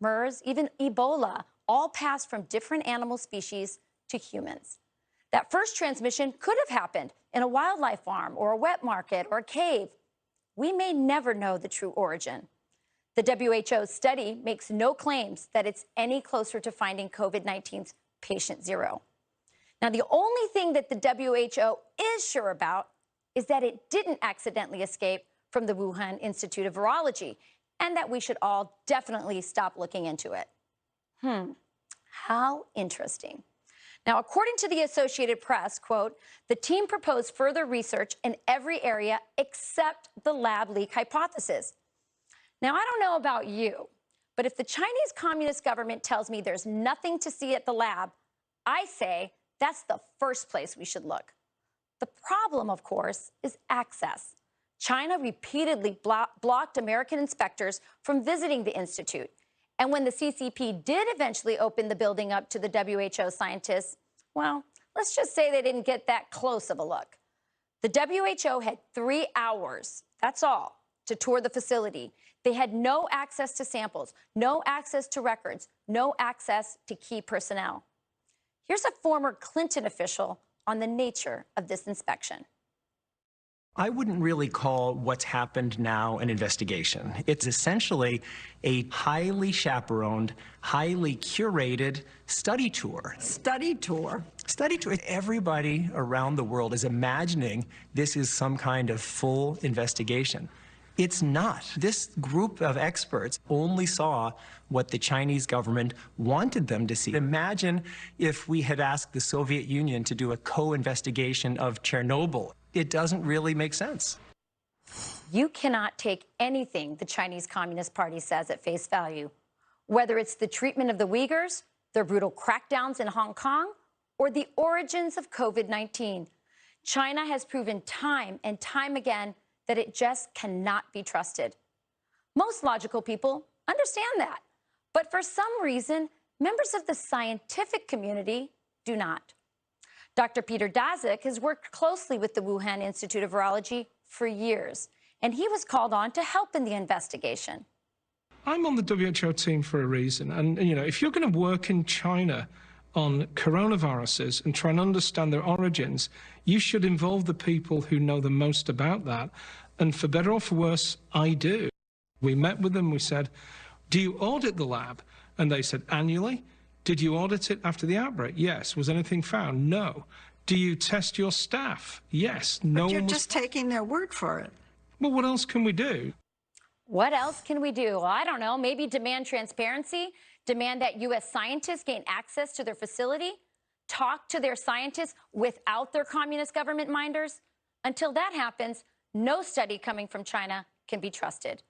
MERS, even Ebola, all pass from different animal species to humans. That first transmission could have happened in a wildlife farm or a wet market or a cave. We may never know the true origin. The WHO's study makes no claims that it's any closer to finding COVID-19's patient zero. Now, the only thing that the WHO is sure about is that it didn't accidentally escape from the Wuhan Institute of Virology, and that we should all definitely stop looking into it. How interesting. Now, according to the Associated Press, quote, the team proposed further research in every area except the lab leak hypothesis. Now, I don't know about you, but if the Chinese Communist government tells me there's nothing to see at the lab, I say that's the first place we should look. The problem, of course, is access. China repeatedly blocked American inspectors from visiting the institute. And when the CCP did eventually open the building up to the WHO scientists, well, let's just say they didn't get that close of a look. The WHO had 3 hours, that's all, to tour the facility. They had no access to samples, no access to records, no access to key personnel. Here's a former Clinton official on the nature of this inspection. I wouldn't really call what's happened now an investigation. It's essentially a highly chaperoned, highly curated study tour. Study tour? Study tour. Everybody around the world is imagining this is some kind of full investigation. It's not. This group of experts only saw what the Chinese government wanted them to see. Imagine if we had asked the Soviet Union to do a co-investigation of Chernobyl. It doesn't really make sense. You cannot take anything the Chinese Communist Party says at face value, whether it's the treatment of the Uyghurs, their brutal crackdowns in Hong Kong, or the origins of COVID-19. China has proven time and time again that it just cannot be trusted. Most logical people understand that, but for some reason, members of the scientific community do not. Dr. Peter Daszak has worked closely with the Wuhan Institute of Virology for years, and he was called on to help in the investigation. I'm on the WHO team for a reason, and if you're going to work in China on coronaviruses and try and understand their origins, you should involve the people who know the most about that. And for better or for worse, I do. We met with them, we said, do you audit the lab? And they said, annually. Did you audit it after the outbreak? Yes. Was anything found? No. Do you test your staff? Yes. But you're just taking their word for it. Well, what else can we do? What else can we do? Well, I don't know. Maybe demand transparency, demand that U.S. scientists gain access to their facility, talk to their scientists without their communist government minders. Until that happens, no study coming from China can be trusted.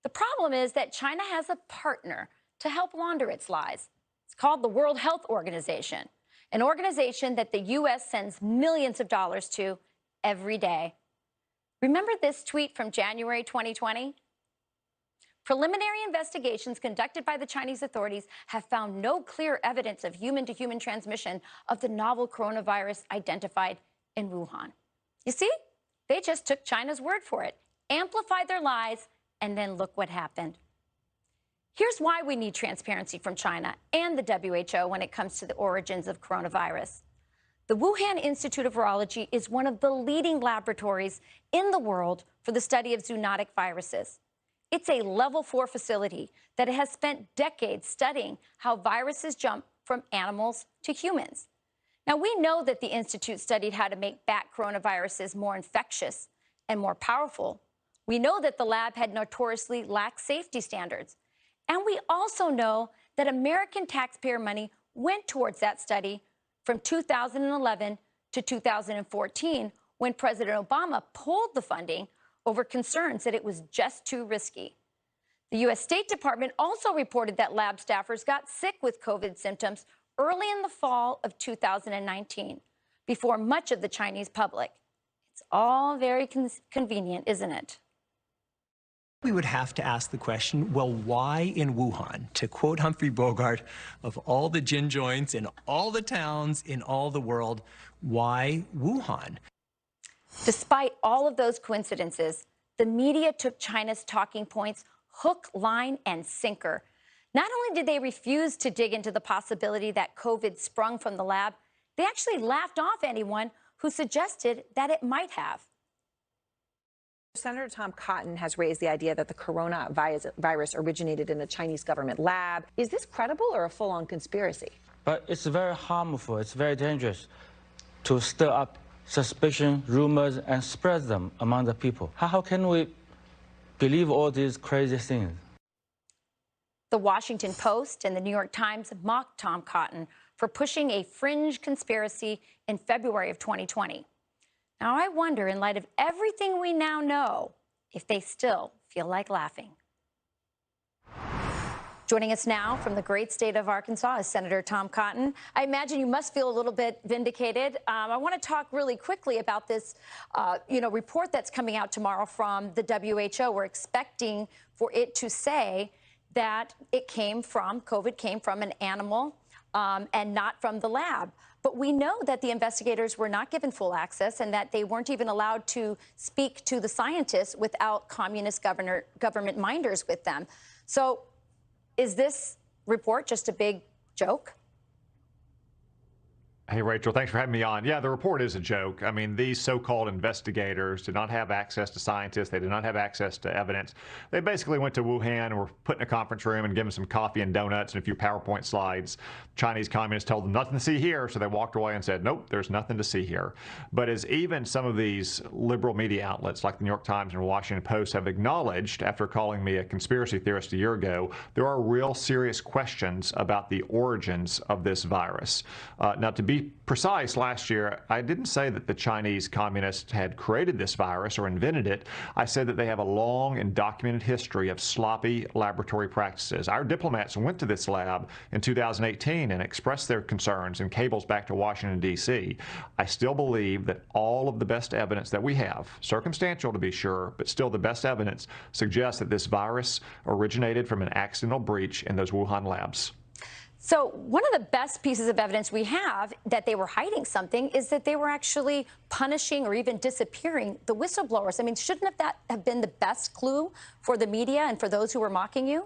The problem is that China has a partner to help launder its lies. It's called the World Health Organization, an organization that the U.S. sends millions of dollars to every day. Remember this tweet from January 2020? Preliminary investigations conducted by the Chinese authorities have found no clear evidence of human-to-human transmission of the novel coronavirus identified in Wuhan. You see, they just took China's word for it, amplified their lies, and then look what happened. Here's why we need transparency from China and the WHO when it comes to the origins of coronavirus. The Wuhan Institute of Virology is one of the leading laboratories in the world for the study of zoonotic viruses. It's a level 4 facility that has spent decades studying how viruses jump from animals to humans. Now, we know that the Institute studied how to make bat coronaviruses more infectious and more powerful. We know that the lab had notoriously lax safety standards. And we also know that American taxpayer money went towards that study from 2011 to 2014, when President Obama pulled the funding over concerns that it was just too risky. The U.S. State Department also reported that lab staffers got sick with COVID symptoms early in the fall of 2019, before much of the Chinese public. It's all very convenient, isn't it? We would have to ask the question, well, why in Wuhan? To quote Humphrey Bogart, of all the gin joints in all the towns in all the world, why Wuhan? Despite all of those coincidences, the media took China's talking points hook, line, and sinker. Not only did they refuse to dig into the possibility that COVID sprung from the lab, they actually laughed off anyone who suggested that it might have. Senator Tom Cotton has raised the idea that the coronavirus originated in a Chinese government lab. Is this credible or a full-on conspiracy? But it's very harmful, it's very dangerous to stir up suspicion, rumors, and spread them among the people. How can we believe all these crazy things? The Washington Post and the New York Times mocked Tom Cotton for pushing a fringe conspiracy in February of 2020. Now, I wonder, in light of everything we now know, if they still feel like laughing. Joining us now from the great state of Arkansas is Senator Tom Cotton. I imagine you must feel a little bit vindicated. I want to talk really quickly about this, report that's coming out tomorrow from the WHO. We're expecting for it to say that COVID came from an animal and not from the lab. But we know that the investigators were not given full access and that they weren't even allowed to speak to the scientists without communist government minders with them. So is this report just a big joke? Hey, Rachel, thanks for having me on. Yeah, the report is a joke. I mean, these so-called investigators did not have access to scientists. They did not have access to evidence. They basically went to Wuhan and were put in a conference room and given some coffee and donuts and a few PowerPoint slides. Chinese communists told them nothing to see here, so they walked away and said, nope, there's nothing to see here. But as even some of these liberal media outlets like the New York Times and Washington Post have acknowledged after calling me a conspiracy theorist a year ago, there are real serious questions about the origins of this virus. Now, to be precise, last year, I didn't say that the Chinese communists had created this virus or invented it. I said that they have a long and documented history of sloppy laboratory practices. Our diplomats went to this lab in 2018 and expressed their concerns in cables back to Washington, D.C. I still believe that all of the best evidence that we have, circumstantial to be sure, but still the best evidence, suggests that this virus originated from an accidental breach in those Wuhan labs. So one of the best pieces of evidence we have that they were hiding something is that they were actually punishing or even disappearing the whistleblowers. I mean, shouldn't that have been the best clue for the media and for those who were mocking you?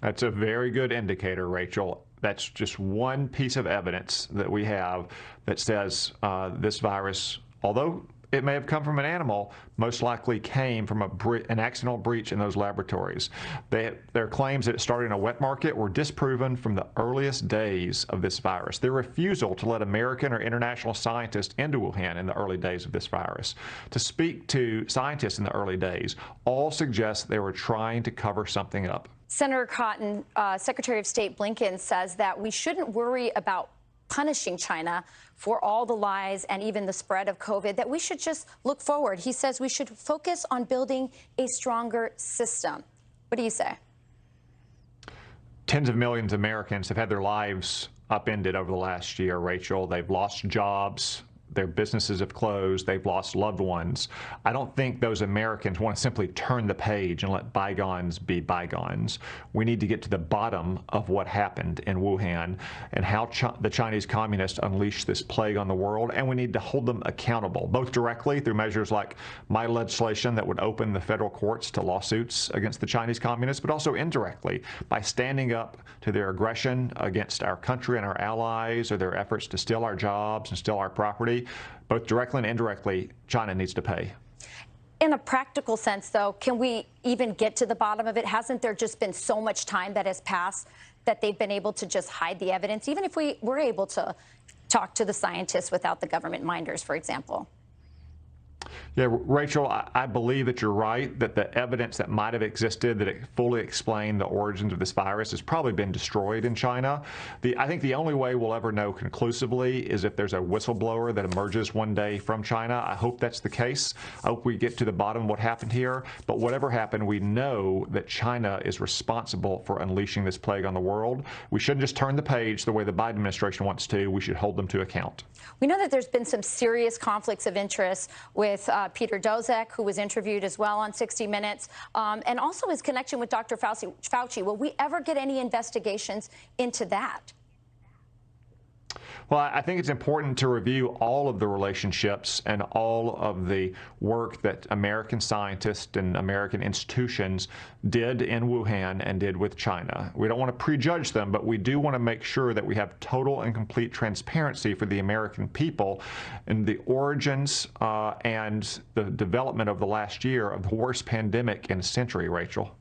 That's a very good indicator, Rachel. That's just one piece of evidence that we have that says this virus, although it may have come from an animal, most likely came from an accidental breach in those laboratories. Their claims that it started in a wet market were disproven from the earliest days of this virus. Their refusal to let American or international scientists into Wuhan in the early days of this virus, to speak to scientists in the early days, all suggest they were trying to cover something up. Senator Cotton, Secretary of State Blinken says that we shouldn't worry about punishing China for all the lies and even the spread of COVID, that we should just look forward. He says we should focus on building a stronger system. What do you say? Tens of millions of Americans have had their lives upended over the last year, Rachel. They've lost jobs. Their businesses have closed. They've lost loved ones. I don't think those Americans want to simply turn the page and let bygones be bygones. We need to get to the bottom of what happened in Wuhan and how the Chinese communists unleashed this plague on the world, and we need to hold them accountable, both directly through measures like my legislation that would open the federal courts to lawsuits against the Chinese communists, but also indirectly by standing up to their aggression against our country and our allies, or their efforts to steal our jobs and steal our property. Both directly and indirectly, China needs to pay. In a practical sense, though, can we even get to the bottom of it? Hasn't there just been so much time that has passed that they've been able to just hide the evidence, even if we were able to talk to the scientists without the government minders, for example? Yeah, Rachel, I believe that you're right, that the evidence that might have existed that it fully explained the origins of this virus has probably been destroyed in China. I think the only way we'll ever know conclusively is if there's a whistleblower that emerges one day from China. I hope that's the case. I hope we get to the bottom of what happened here. But whatever happened, we know that China is responsible for unleashing this plague on the world. We shouldn't just turn the page the way the Biden administration wants to. We should hold them to account. We know that there's been some serious conflicts of interest with Peter Dozek, who was interviewed as well on 60 Minutes, and also his connection with Dr. Fauci. Will we ever get any investigations into that? Well, I think it's important to review all of the relationships and all of the work that American scientists and American institutions did in Wuhan and did with China. We don't want to prejudge them, but we do want to make sure that we have total and complete transparency for the American people in the origins and the development of the last year of the worst pandemic in a century, Rachel.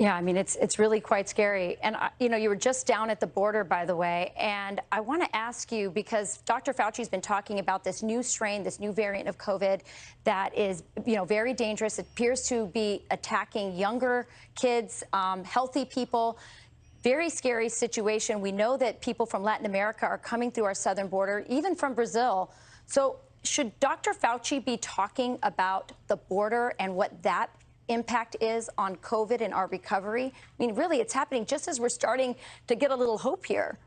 Yeah, I mean, it's really quite scary. And, you know, you were just down at the border, by the way, and I want to ask you, because Dr. Fauci's been talking about this new strain, this new variant of COVID that is, you know, very dangerous. It appears to be attacking younger kids, healthy people. Very scary situation. We know that people from Latin America are coming through our southern border, even from Brazil. So should Dr. Fauci be talking about the border and what that impact is on COVID and our recovery? I mean, really, it's happening just as we're starting to get a little hope here.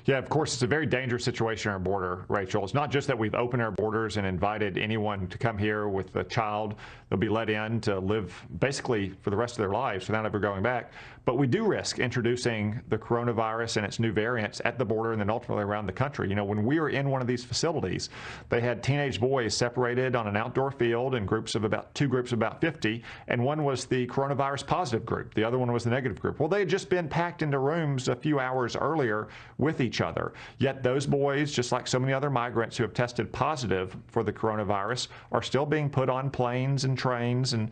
Yeah, of course, it's a very dangerous situation on our border, Rachel. It's not just that we've opened our borders and invited anyone to come here with a child. They'll be let in to live basically for the rest of their lives without ever going back. But we do risk introducing the coronavirus and its new variants at the border and then ultimately around the country. You know, when we were in one of these facilities, they had teenage boys separated on an outdoor field in groups of about 50, and one was the coronavirus positive group. The other one was the negative group. Well, they had just been packed into rooms a few hours earlier with each other. Yet those boys, just like so many other migrants who have tested positive for the coronavirus, are still being put on planes and trains and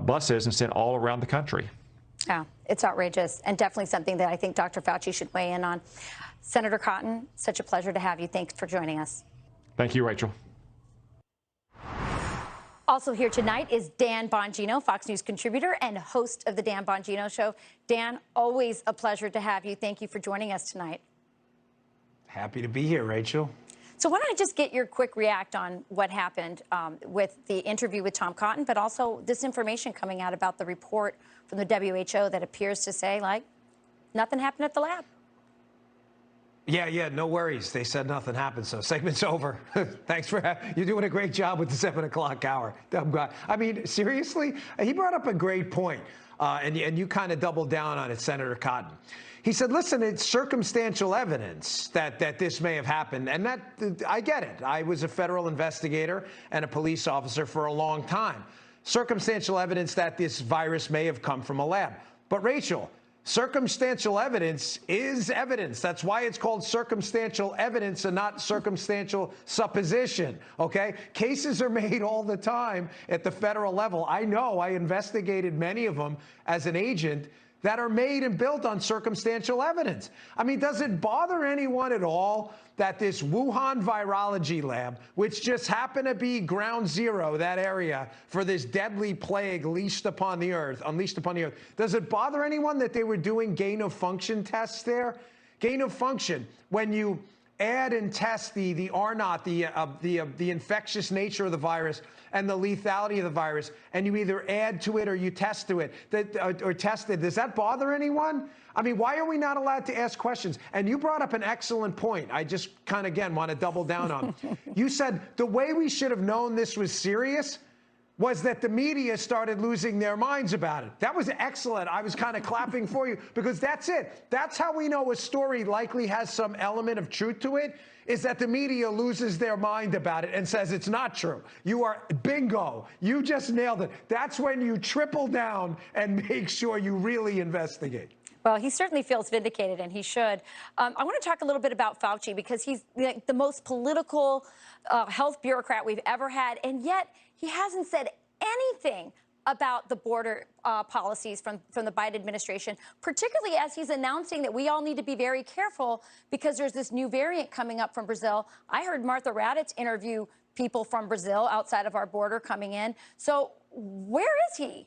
buses and sent all around the country. Yeah, it's outrageous, and definitely something that I think Dr. Fauci should weigh in on. Senator Cotton, such a pleasure to have you. Thanks for joining us. Thank you, Rachel. Also here tonight is Dan Bongino, Fox News contributor and host of the Dan Bongino Show. Dan, always a pleasure to have you. Thank you for joining us tonight. Happy to be here, Rachel. So why don't I just get your quick react on what happened with the interview with Tom Cotton, but also this information coming out about the report from the WHO that appears to say, like, nothing happened at the lab. Yeah, no worries. They said nothing happened, so segment's over. Thanks for you're doing a great job with the 7 o'clock hour. I'm glad. I mean, seriously, he brought up a great point, and you kind of doubled down on it, Senator Cotton. He said, listen, it's circumstantial evidence that this may have happened. And that, I get it. I was a federal investigator and a police officer for a long time. Circumstantial evidence that this virus may have come from a lab. But Rachel, circumstantial evidence is evidence. That's why it's called circumstantial evidence and not circumstantial supposition, okay? Cases are made all the time at the federal level. I know, I investigated many of them as an agent that are made and built on circumstantial evidence. I mean, does it bother anyone at all that this Wuhan virology lab, which just happened to be ground zero, that area, for this deadly plague unleashed upon the earth, does it bother anyone that they were doing gain of function tests there? Gain of function, when you add and test the R naught, the infectious nature of the virus and the lethality of the virus, and you either add to it or you test to it, or test it. Does that bother anyone? I mean, why are we not allowed to ask questions? And you brought up an excellent point. I just kind of, again, want to double down on. You said the way we should have known this was serious was that the media started losing their minds about it. That was excellent. I was kind of clapping for you because that's it. That's how we know a story likely has some element of truth to it, is that the media loses their mind about it and says it's not true. You are bingo. You just nailed it. That's when you triple down and make sure you really investigate. Well, he certainly feels vindicated, and he should. I want to talk a little bit about Fauci because he's the most political health bureaucrat we've ever had, and yet he hasn't said anything about the border policies from the Biden administration, particularly as he's announcing that we all need to be very careful because there's this new variant coming up from Brazil. I heard Martha Raddatz interview people from Brazil outside of our border coming in. So where is he?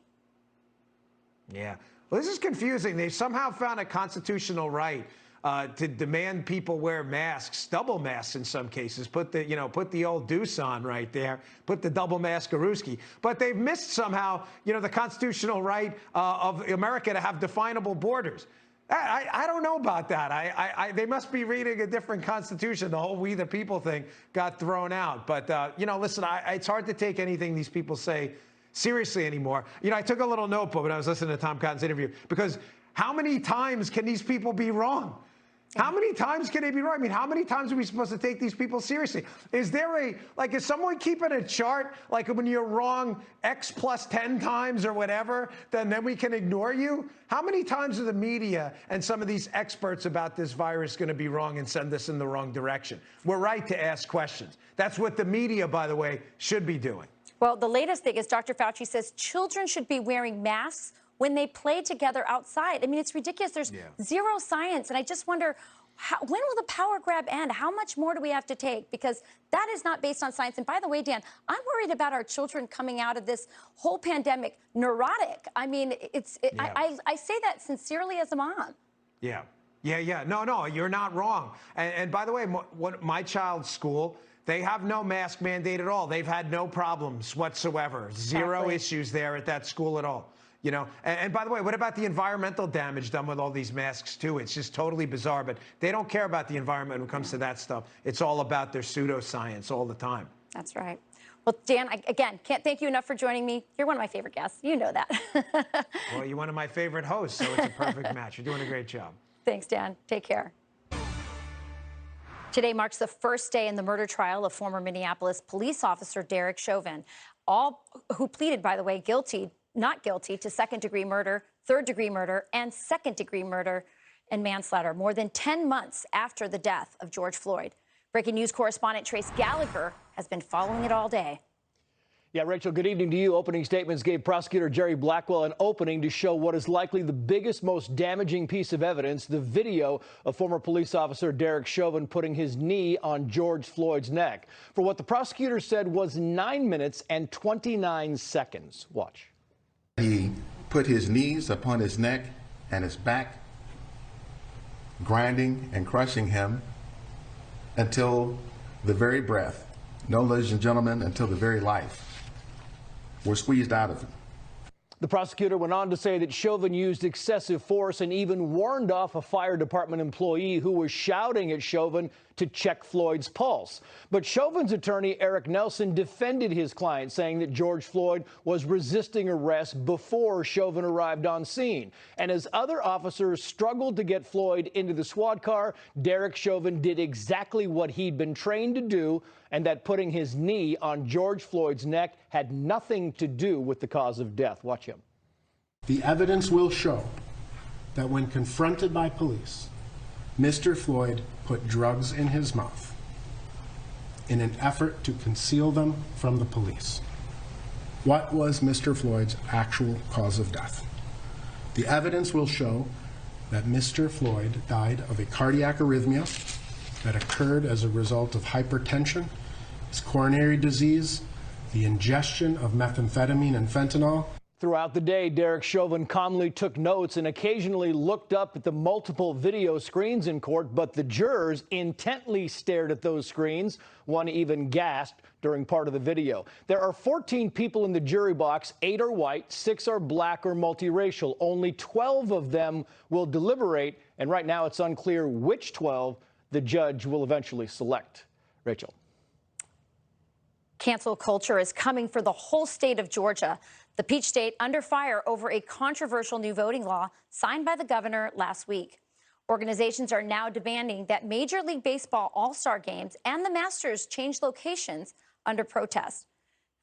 Yeah. Well, this is confusing. They've somehow found a constitutional right to demand people wear masks, double masks in some cases. Put the old deuce on right there. Put the double mask-a-rooski. But they've missed somehow, the constitutional right of America to have definable borders. I don't know about that. They must be reading a different constitution. The whole "we the people" thing got thrown out. But listen, it's hard to take anything these people say seriously anymore. I took a little notebook when I was listening to Tom Cotton's interview because how many times can these people be wrong? How many times can they be wrong? I mean, how many times are we supposed to take these people seriously? Is there is someone keeping a chart, like when you're wrong X plus 10 times or whatever, then we can ignore you? How many times are the media and some of these experts about this virus going to be wrong and send us in the wrong direction? We're right to ask questions. That's what the media, by the way, should be doing. Well, the latest thing is Dr. Fauci says children should be wearing masks when they play together outside. I mean, it's ridiculous. There's zero science. And I just wonder, when will the power grab end? How much more do we have to take? Because that is not based on science. And by the way, Dan, I'm worried about our children coming out of this whole pandemic neurotic. I mean, I say that sincerely as a mom. Yeah. No, you're not wrong. And by the way, my child's school, they have no mask mandate at all. They've had no problems whatsoever. Zero issues there at that school at all. You know, and by the way, what about the environmental damage done with all these masks, too? It's just totally bizarre. But they don't care about the environment when it comes to that stuff. It's all about their pseudoscience all the time. That's right. Well, Dan, again, can't thank you enough for joining me. You're one of my favorite guests. You know that. Well, you're one of my favorite hosts, so it's a perfect match. You're doing a great job. Thanks, Dan. Take care. Today marks the first day in the murder trial of former Minneapolis police officer Derek Chauvin, all who pleaded, by the way, not guilty to second-degree murder, third-degree murder, and second-degree murder and manslaughter, more than 10 months after the death of George Floyd. Breaking news correspondent Trace Gallagher has been following it all day. Yeah, Rachel, good evening to you. Opening statements gave prosecutor Jerry Blackwell an opening to show what is likely the biggest, most damaging piece of evidence, the video of former police officer Derek Chauvin putting his knee on George Floyd's neck for what the prosecutor said was 9 minutes and 29 seconds. Watch. He put his knees upon his neck and his back, grinding and crushing him until the very breath, no, ladies and gentlemen, until the very life were squeezed out of him. The prosecutor went on to say that Chauvin used excessive force and even warned off a fire department employee who was shouting at Chauvin to check Floyd's pulse. But Chauvin's attorney, Eric Nelson, defended his client, saying that George Floyd was resisting arrest before Chauvin arrived on scene. And as other officers struggled to get Floyd into the squad car, Derek Chauvin did exactly what he'd been trained to do, and that putting his knee on George Floyd's neck had nothing to do with the cause of death. Watch him. The evidence will show that when confronted by police, Mr. Floyd put drugs in his mouth in an effort to conceal them from the police. What was Mr. Floyd's actual cause of death? The evidence will show that Mr. Floyd died of a cardiac arrhythmia that occurred as a result of hypertension, his coronary disease, the ingestion of methamphetamine and fentanyl. Throughout the day, Derek Chauvin calmly took notes and occasionally looked up at the multiple video screens in court, but the jurors intently stared at those screens. One even gasped during part of the video. There are 14 people in the jury box. 8 are white, 6 are black or multiracial. Only 12 of them will deliberate, and right now it's unclear which 12 the judge will eventually select. Rachel. Cancel culture is coming for the whole state of Georgia. The Peach State under fire over a controversial new voting law signed by the governor last week. Organizations are now demanding that Major League Baseball All-Star games and the Masters change locations under protest.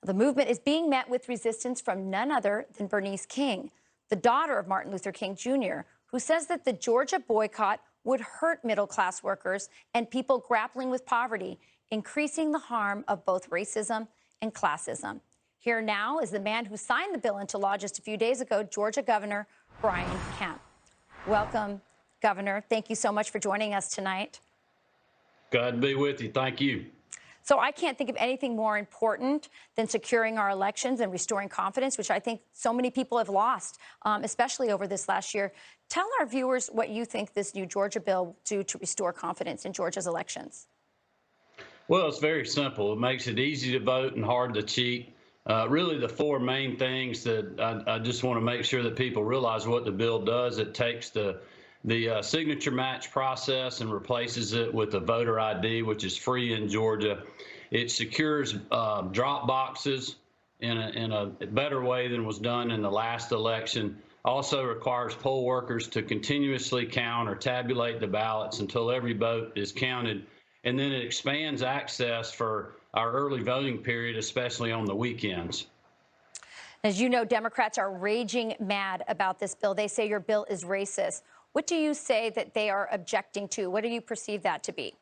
The movement is being met with resistance from none other than Bernice King, the daughter of Martin Luther King Jr., who says that the Georgia boycott would hurt middle-class workers and people grappling with poverty, increasing the harm of both racism and classism. Here now is the man who signed the bill into law just a few days ago, Georgia Governor Brian Kemp. Welcome, Governor. Thank you so much for joining us tonight. Glad to be with you. Thank you. So I can't think of anything more important than securing our elections and restoring confidence, which I think so many people have lost, especially over this last year. Tell our viewers what you think this new Georgia bill will do to restore confidence in Georgia's elections. Well, it's very simple. It makes it easy to vote and hard to cheat. Really, the 4 main things that I just want to make sure that people realize what the bill does. It takes the signature match process and replaces it with a voter ID, which is free in Georgia. It secures drop boxes in a better way than was done in the last election. Also requires poll workers to continuously count or tabulate the ballots until every vote is counted. And then it expands access for our early voting period, especially on the weekends. As you know, Democrats are raging mad about this bill. They say your bill is racist. What do you say that they are objecting to? What do you perceive that to be?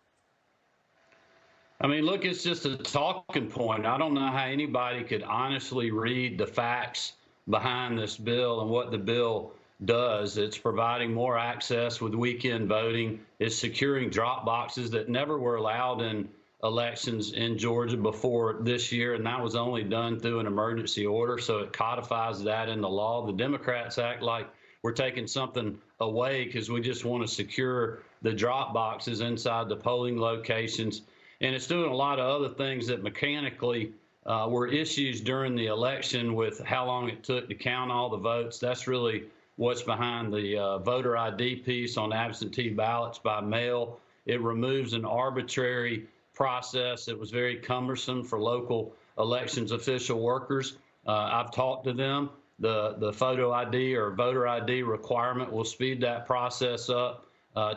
I mean, look, it's just a talking point. I don't know how anybody could honestly read the facts behind this bill and what the bill does. It's providing more access with weekend voting. It's securing drop boxes that never were allowed in elections in Georgia before this year, and that was only done through an emergency order. So it codifies that in the law. The Democrats act like we're taking something away because we just want to secure the drop boxes inside the polling locations. And it's doing a lot of other things that mechanically were issues during the election with how long it took to count all the votes. That's really what's behind the voter ID piece on absentee ballots by mail. It removes an arbitrary process that was very cumbersome for local elections official workers. I've talked to them. The photo ID or voter ID requirement will speed that process up,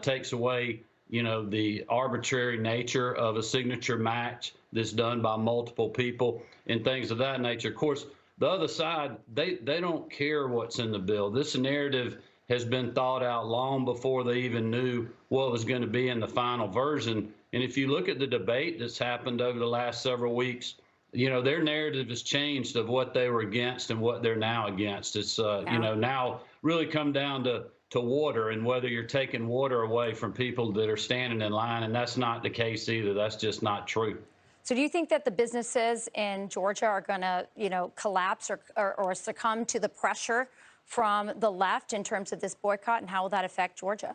takes away the arbitrary nature of a signature match that's done by multiple people and things of that nature. Of course, the other side, they don't care what's in the bill. This narrative has been thought out long before they even knew what was going to be in the final version. And if you look at the debate that's happened over the last several weeks, their narrative has changed of what they were against and what they're now against. It's, now really come down to water and whether you're taking water away from people that are standing in line. And that's not the case either. That's just not true. So do you think that the businesses in Georgia are going to, collapse or succumb to the pressure from the left in terms of this boycott, and how will that affect Georgia?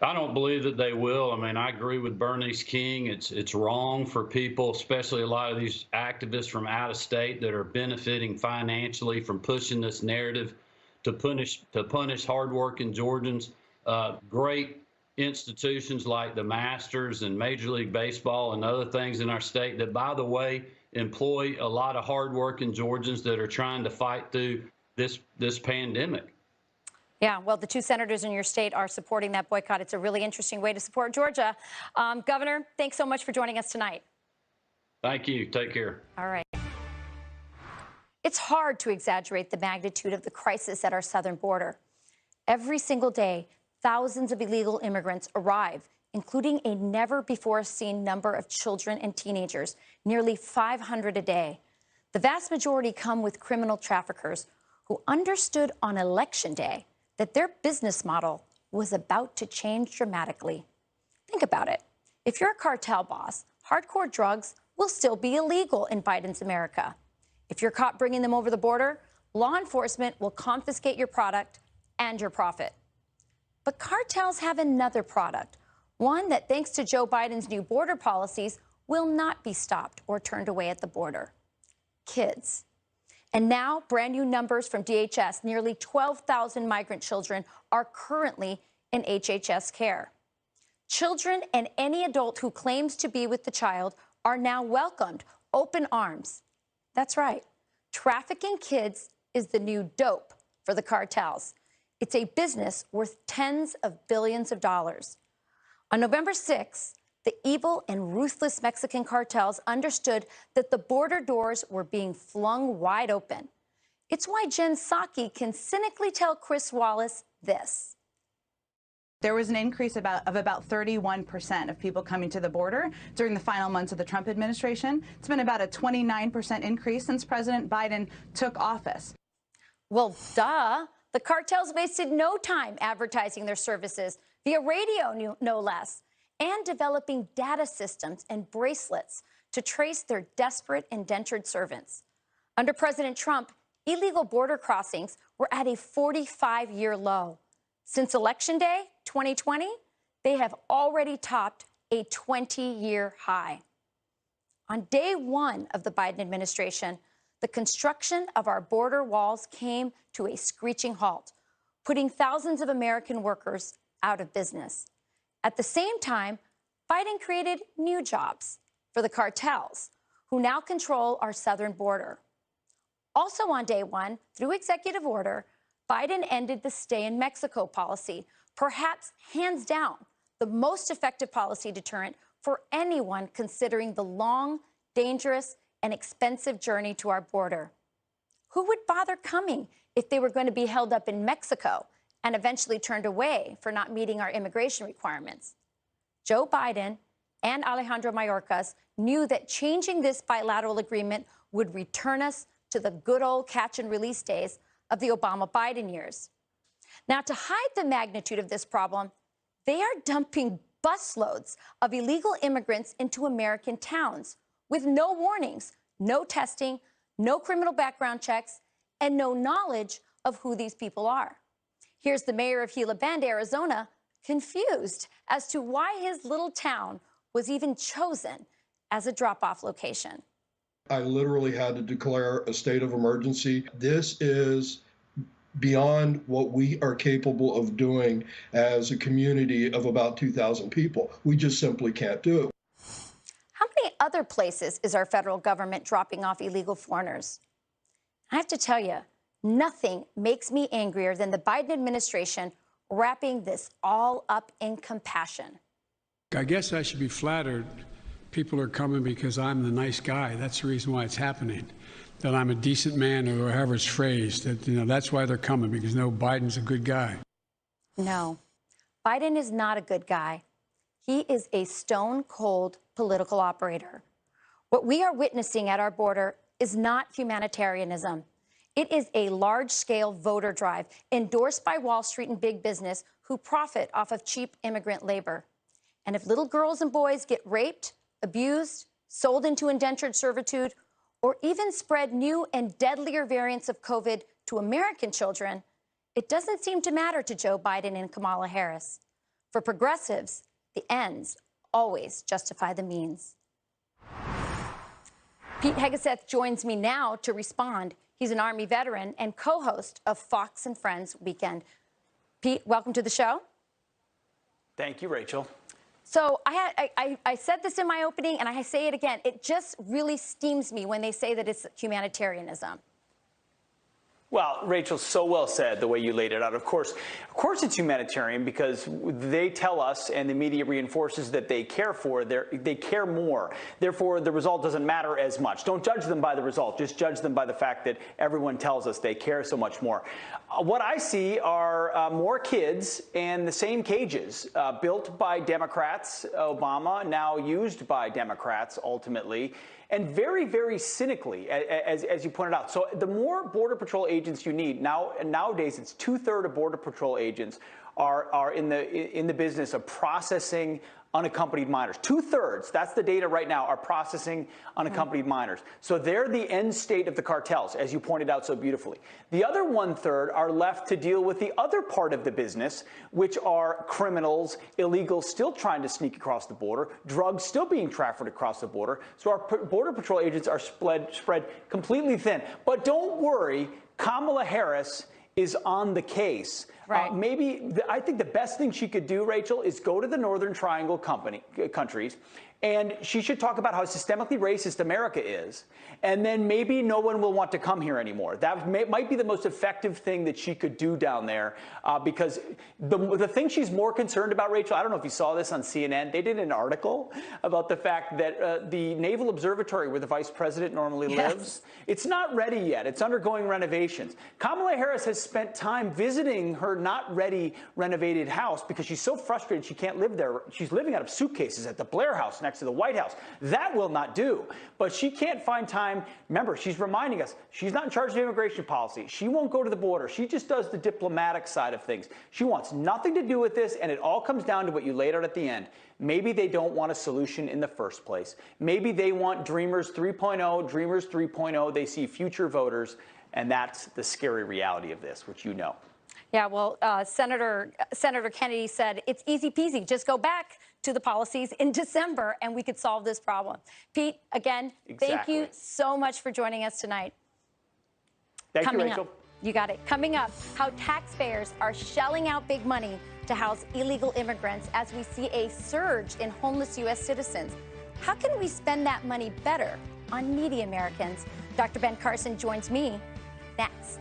I don't believe that they will. I mean, I agree with Bernice King. It's wrong for people, especially a lot of these activists from out of state that are benefiting financially from pushing this narrative to punish hardworking Georgians. Great institutions like the Masters and Major League Baseball and other things in our state that, by the way, employ a lot of hardworking Georgians that are trying to fight through this pandemic. Yeah, well, the two senators in your state are supporting that boycott. It's a really interesting way to support Georgia. Governor, thanks so much for joining us tonight. Thank you. Take care. All right. It's hard to exaggerate the magnitude of the crisis at our southern border. Every single day, thousands of illegal immigrants arrive, including a never-before-seen number of children and teenagers, nearly 500 a day. The vast majority come with criminal traffickers who understood on Election Day that their business model was about to change dramatically. Think about it. If you're a cartel boss, hardcore drugs will still be illegal in Biden's America. If you're caught bringing them over the border, law enforcement will confiscate your product and your profit. But cartels have another product, one that, thanks to Joe Biden's new border policies, will not be stopped or turned away at the border: kids. And now, brand new numbers from DHS, nearly 12,000 migrant children are currently in HHS care. Children and any adult who claims to be with the child are now welcomed, open arms. That's right. Trafficking kids is the new dope for the cartels. It's a business worth tens of billions of dollars. On November 6th, the evil and ruthless Mexican cartels understood that the border doors were being flung wide open. It's why Jen Psaki can cynically tell Chris Wallace this. There was an increase of about 31% of people coming to the border during the final months of the Trump administration. It's been about a 29% increase since President Biden took office. Well, duh. The cartels wasted no time advertising their services via radio, no less, and developing data systems and bracelets to trace their desperate indentured servants. Under President Trump, illegal border crossings were at a 45-year low. Since Election Day 2020, they have already topped a 20-year high. On day one of the Biden administration, the construction of our border walls came to a screeching halt, putting thousands of American workers out of business. At the same time, Biden created new jobs for the cartels, who now control our southern border. Also on day one, through executive order, Biden ended the stay in Mexico policy, perhaps hands down the most effective policy deterrent for anyone considering the long, dangerous, and expensive journey to our border. Who would bother coming if they were going to be held up in Mexico and eventually turned away for not meeting our immigration requirements? Joe Biden and Alejandro Mayorkas knew that changing this bilateral agreement would return us to the good old catch and release days of the Obama-Biden years. Now, to hide the magnitude of this problem, they are dumping busloads of illegal immigrants into American towns with no warnings, no testing, no criminal background checks, and no knowledge of who these people are. Here's the mayor of Gila Bend, Arizona, confused as to why his little town was even chosen as a drop-off location. I literally had to declare a state of emergency. This is beyond what we are capable of doing as a community of about 2,000 people. We just simply can't do it. How many other places is our federal government dropping off illegal foreigners? I have to tell you, nothing makes me angrier than the Biden administration wrapping this all up in compassion. I guess I should be flattered. People are coming because I'm the nice guy. That's the reason why it's happening. That I'm a decent man, or however it's phrased. That, that's why they're coming, because no, Biden's a good guy. No, Biden is not a good guy. He is a stone-cold political operator. What we are witnessing at our border is not humanitarianism. It is a large-scale voter drive endorsed by Wall Street and big business who profit off of cheap immigrant labor. And if little girls and boys get raped, abused, sold into indentured servitude, or even spread new and deadlier variants of COVID to American children, it doesn't seem to matter to Joe Biden and Kamala Harris. For progressives, the ends always justify the means. Pete Hegseth joins me now to respond. He's an Army veteran and co-host of Fox and Friends Weekend. Pete, welcome to the show. Thank you, Rachel. So I said this in my opening, and I say it again. It just really steams me when they say that it's humanitarianism. Well, Rachel, so well said the way you laid it out. Of course it's humanitarian because they tell us, and the media reinforces that they care they care more. Therefore, the result doesn't matter as much. Don't judge them by the result. Just judge them by the fact that everyone tells us they care so much more. What I see are more kids in the same cages built by Democrats, Obama, now used by Democrats ultimately, and very, very cynically, as you pointed out. So the more Border Patrol agents you need, nowadays it's 2/3 of Border Patrol agents are in the business of processing unaccompanied minors. 2/3, that's the data right now, are processing unaccompanied minors. So they're the end state of the cartels, as you pointed out so beautifully. The other 1/3 are left to deal with the other part of the business, which are criminals, illegals still trying to sneak across the border, drugs still being trafficked across the border. So our Border Patrol agents are spread completely thin. But don't worry, Kamala Harris is on the case. Right. I think the best thing she could do, Rachel, is go to the Northern Triangle countries, and she should talk about how systemically racist America is, and then maybe no one will want to come here anymore. That might be the most effective thing that she could do down there, because the thing she's more concerned about, Rachel, I don't know if you saw this on CNN, they did an article about the fact that the Naval Observatory, where the vice president normally lives, it's not ready yet. It's undergoing renovations. Kamala Harris has spent time visiting her not ready renovated house because she's so frustrated she can't live there. She's living out of suitcases at the Blair House next to the White House. That will not do. But she can't find time. Remember, she's reminding us she's not in charge of immigration policy. She won't go to the border. She just does the diplomatic side of things. She wants nothing to do with this, and it all comes down to what you laid out at the end. Maybe they don't want a solution in the first place. Maybe they want Dreamers 3.0, Dreamers 3.0. They see future voters, and that's the scary reality of this, which you know. Yeah, well, Senator Kennedy said it's easy peasy. Just go back to the policies in December and we could solve this problem. Pete, again, Thank you so much for joining us tonight. Thank you, Rachel. You got it. Coming up, how taxpayers are shelling out big money to house illegal immigrants as we see a surge in homeless U.S. citizens. How can we spend that money better on needy Americans? Dr. Ben Carson joins me next.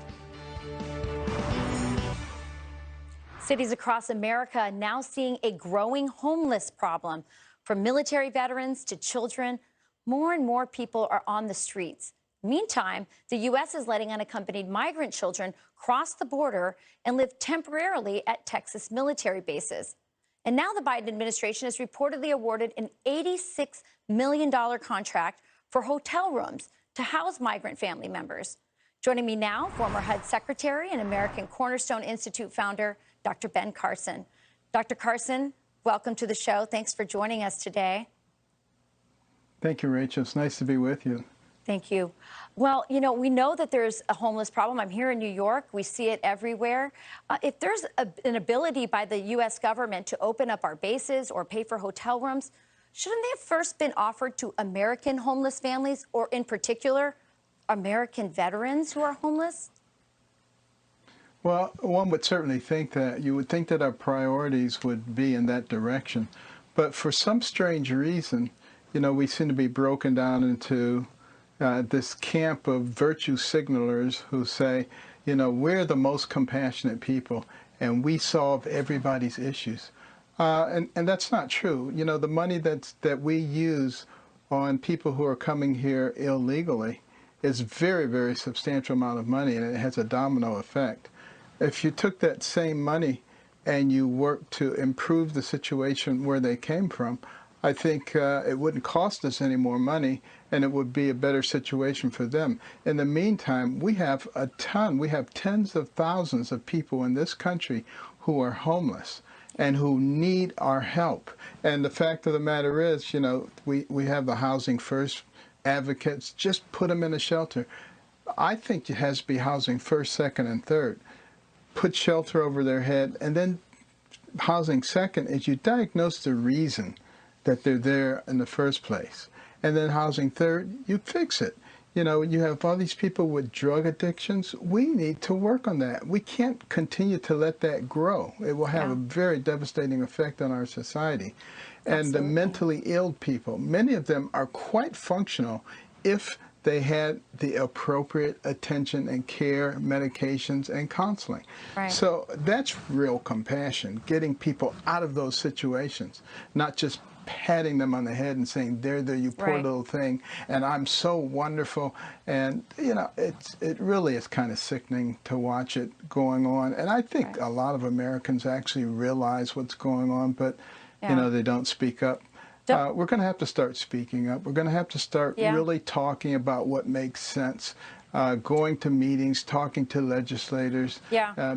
Cities across America are now seeing a growing homeless problem. From military veterans to children, more and more people are on the streets. Meantime, the U.S. is letting unaccompanied migrant children cross the border and live temporarily at Texas military bases. And now the Biden administration has reportedly awarded an $86 million contract for hotel rooms to house migrant family members. Joining me now, former HUD Secretary and American Cornerstone Institute founder, Dr. Ben Carson. Dr. Carson, welcome to the show. Thanks for joining us today. Thank you, Rachel. It's nice to be with you. Thank you. Well, you know, we know that there's a homeless problem. I'm here in New York. We see it everywhere. If there's an ability by the U.S. government to open up our bases or pay for hotel rooms, shouldn't they have first been offered to American homeless families, or in particular, American veterans who are homeless? Well, one would certainly think that. You would think that our priorities would be in that direction. But for some strange reason, you know, we seem to be broken down into this camp of virtue signalers who say, you know, we're the most compassionate people and we solve everybody's issues. And that's not true. You know, the money that we use on people who are coming here illegally is very, very substantial amount of money, and it has a domino effect. If you took that same money and you worked to improve the situation where they came from, I think it wouldn't cost us any more money, and it would be a better situation for them. In the meantime, we have tens of thousands of people in this country who are homeless and who need our help. And the fact of the matter is, you know, we have the Housing First advocates. Just put them in a shelter. I think it has to be housing first, second, and third. Put shelter over their head, and then housing second is you diagnose the reason that they're there in the first place. And then housing third, you fix it. You know, you have all these people with drug addictions. We need to work on that. We can't continue to let that grow. It will have a very devastating effect on our society. And the mentally ill people, many of them are quite functional if they had the appropriate attention and care, medications, and counseling. Right. So that's real compassion, getting people out of those situations, not just patting them on the head and saying, there, you poor little thing, and I'm so wonderful. And, you know, it really is kind of sickening to watch it going on. And I think a lot of Americans actually realize what's going on, but, you know, they don't speak up. We're going to have to start speaking up. We're going to have to start really talking about what makes sense, going to meetings, talking to legislators,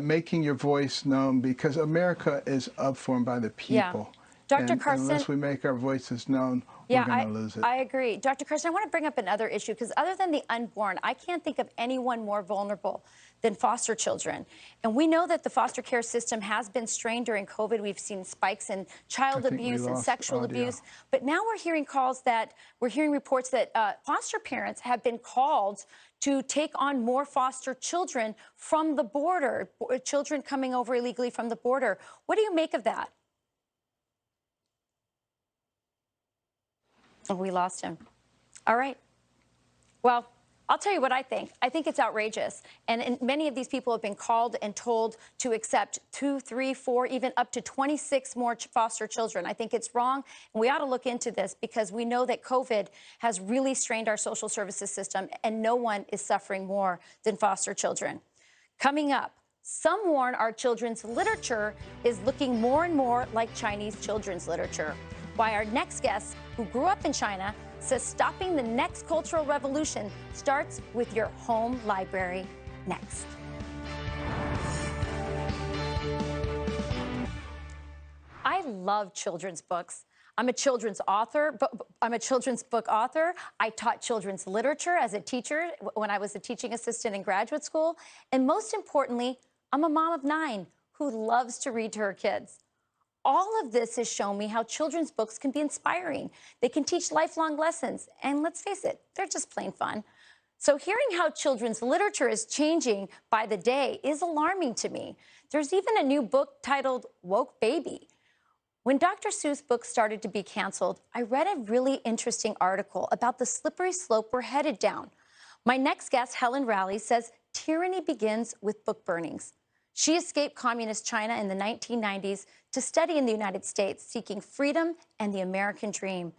making your voice known, because America is up for and by the people. Dr. And Carson, unless we make our voices known, we're going to lose it. I agree. Dr. Carson, I want to bring up another issue, because other than the unborn, I can't think of anyone more vulnerable than foster children. And we know that the foster care system has been strained during COVID. We've seen spikes in child abuse and sexual abuse. But now we're hearing reports that foster parents have been called to take on more foster children from the border, children coming over illegally from the border. What do you make of that? Oh, we lost him. All right. Well, I'll tell you what I think. I think it's outrageous. And many of these people have been called and told to accept 2, 3, 4, even up to 26 more foster children. I think it's wrong. And we ought to look into this, because we know that COVID has really strained our social services system, and no one is suffering more than foster children. Coming up, some warn our children's literature is looking more and more like Chinese children's literature. Why our next guest, who grew up in China, says stopping the next cultural revolution starts with your home library. Next. I love children's books. I'm a children's author, but I'm a children's book author. I taught children's literature as a teacher when I was a teaching assistant in graduate school. And most importantly, I'm a mom of 9 who loves to read to her kids. All of this has shown me how children's books can be inspiring. They can teach lifelong lessons. And let's face it, they're just plain fun. So hearing how children's literature is changing by the day is alarming to me. There's even a new book titled Woke Baby. When Dr. Seuss' books started to be canceled, I read a really interesting article about the slippery slope we're headed down. My next guest, Helen Rowley, says tyranny begins with book burnings. She escaped communist China in the 1990s to study in the United States, seeking freedom and the American dream.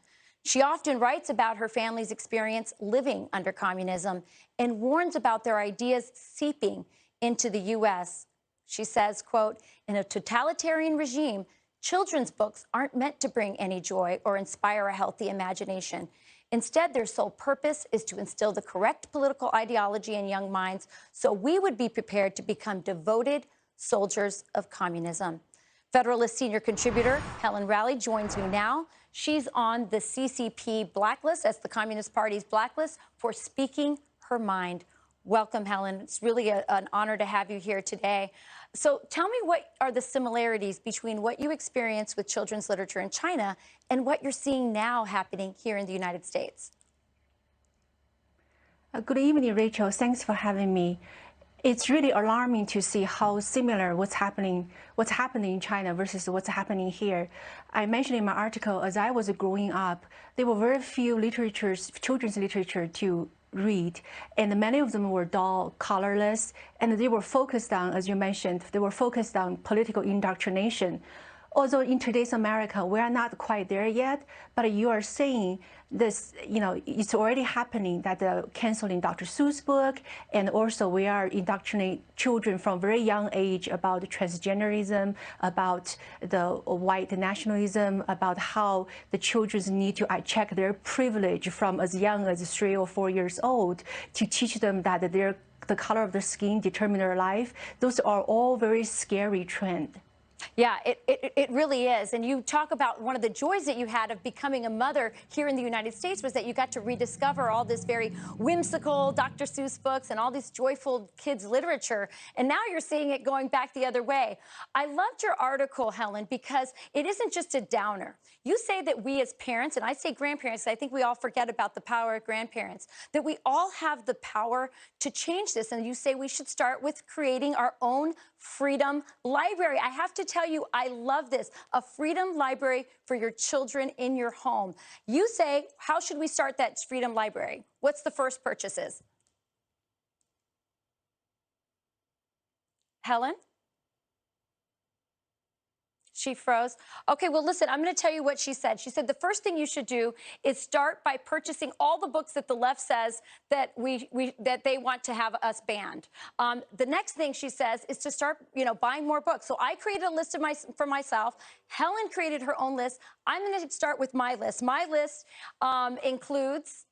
She often writes about her family's experience living under communism and warns about their ideas seeping into the U.S. She says, quote, in a totalitarian regime, children's books aren't meant to bring any joy or inspire a healthy imagination. Instead, their sole purpose is to instill the correct political ideology in young minds so we would be prepared to become devoted soldiers of communism. Federalist senior contributor Helen Raleigh joins me now. She's on the CCP blacklist, that's the Communist Party's blacklist, for speaking her mind. Welcome, Helen. It's really an honor to have you here today. So tell me, what are the similarities between what you experienced with children's literature in China and what you're seeing now happening here in the United States? Good evening, Rachel. Thanks for having me. It's really alarming to see how similar what's happening in China versus what's happening here. I mentioned in my article, as I was growing up, there were very few children's literature to read, and many of them were dull, colorless, and they were focused on, as you mentioned, they were focused on political indoctrination. Although in today's America, we are not quite there yet, but you are seeing this, it's already happening, that they're canceling Dr. Seuss' book, and also we are indoctrinating children from very young age about transgenderism, about the white nationalism, about how the children need to check their privilege from as young as 3 or 4 years old, to teach them that the color of their skin determines their life. Those are all very scary trends. Yeah, it really is. And you talk about one of the joys that you had of becoming a mother here in the United States was that you got to rediscover all this very whimsical Dr. Seuss books and all this joyful kids' literature. And now you're seeing it going back the other way. I loved your article, Helen, because it isn't just a downer. You say that we as parents, and I say grandparents, I think we all forget about the power of grandparents, that we all have the power to change this. And you say we should start with creating our own freedom library. I have to tell you, I love this, a freedom library for your children in your home. You say, how should we start that freedom library? What's the first purchases? Helen? She froze. Okay, well, listen, I'm going to tell you what she said. She said the first thing you should do is start by purchasing all the books that the left says that that they want to have us banned. The next thing she says is to start, buying more books. So I created a list for myself. Helen created her own list. I'm going to start with my list. My list includes.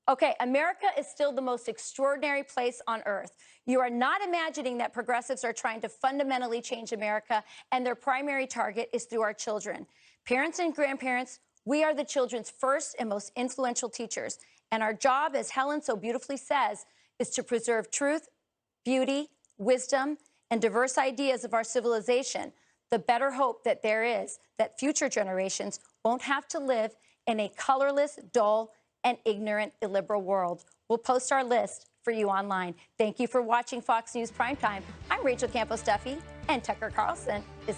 Okay, America is still the most extraordinary place on earth. You are not imagining that progressives are trying to fundamentally change America, and their primary target is through our children. Parents and grandparents, we are the children's first and most influential teachers. And our job, as Helen so beautifully says, is to preserve truth, beauty, wisdom, and diverse ideas of our civilization. The better hope that there is that future generations won't have to live in a colorless, dull, and ignorant, illiberal world. We'll post our list for you online. Thank you for watching Fox News Primetime. I'm Rachel Campos Duffy, and Tucker Carlson is